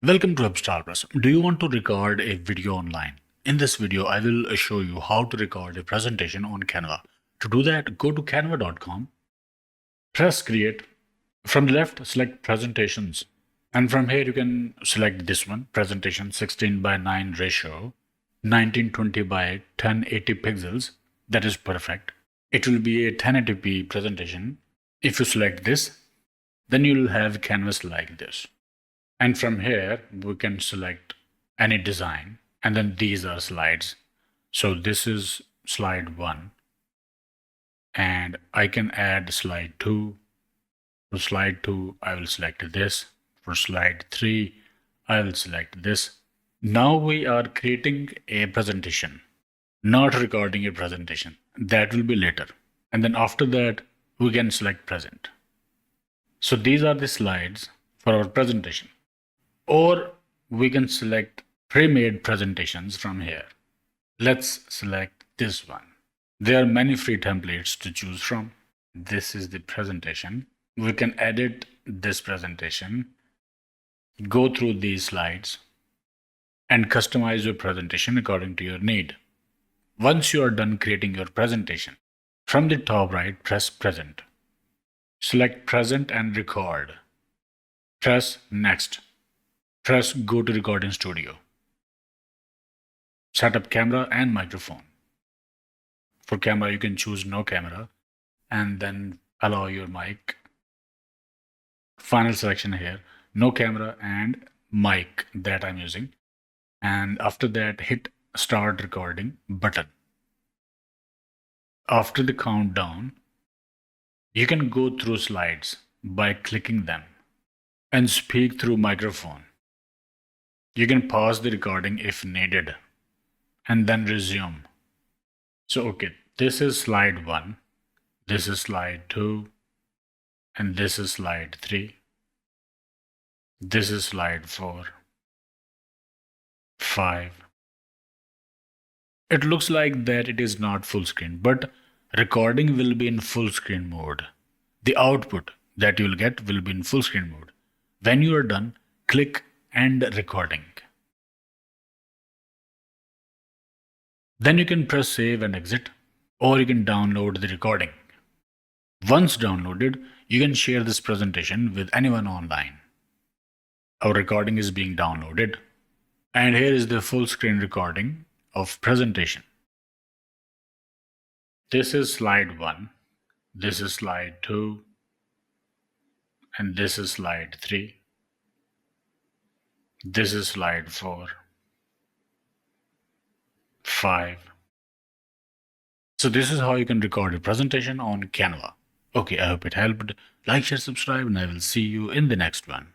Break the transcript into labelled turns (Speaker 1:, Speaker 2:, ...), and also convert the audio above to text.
Speaker 1: Welcome to Press. Do you want to record a video online? In this video, I will show you how to record a presentation on Canva. To do that, go to canva.com, press create. From the left, select presentations. And from here, you can select this one, presentation 16 by 9 ratio, 1920 by 1080 pixels. That is perfect. It will be a 1080p presentation. If you select this, then you'll have canvas like this. And from here, we can select any design. And then these are slides. So this is slide 1. And I can add slide 2. For slide 2, I will select this. For slide 3, I will select this. Now we are creating a presentation, not recording a presentation. That will be later. And then after that, we can select present. So these are the slides for our presentation. Or we can select pre-made presentations from here. Let's select this one. There are many free templates to choose from. This is the presentation. We can edit this presentation, go through these slides, and customize your presentation according to your need. Once you are done creating your presentation, from the top right, press present. Select present and record. Press next. Press go to recording studio. Set up camera and microphone. For camera, you can choose no camera and then allow your mic. Final selection here, no camera and mic that I'm using. And after that, hit start recording button. After the countdown, you can go through slides by clicking them and speak through microphone. You can pause the recording if needed and then resume. So, okay, this is slide 1, this is slide 2, and this is slide 3. This is slide 4, 5. It looks like that it is not full screen, but recording will be in full screen mode. The output that you will get will be in full screen mode. When you are done, click End Recording. Then you can press save and exit, or you can download the recording. Once downloaded, you can share this presentation with anyone online. Our recording is being downloaded, and here is the full screen recording of presentation. This is slide 1, this is slide 2, and this is slide 3. This is slide 4, 5. So this is how you can record a presentation on Canva. Okay, I hope it helped. Like, share, subscribe, and I will see you in the next one.